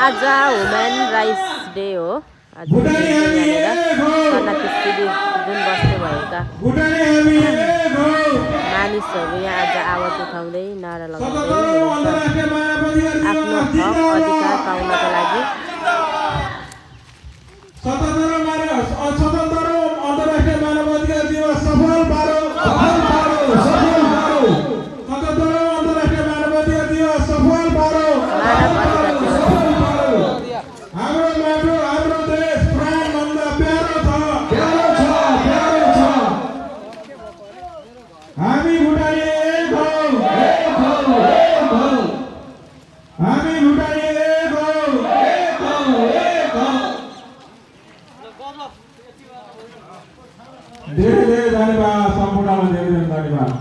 आज human rights day हो। आज यहाँनिर शरणार्थी शिविर जुन बस्नु भएका मानिसहरू यहाँ आज आवाज उठाउँदै नारा लगाउँदै हुनुहुन्छ आफ्नो हक अधिकार पाउनका लागि। धेरै धेरै धन्यवाद सम्पूर्णलाई धेरै धेरै धन्यवाद।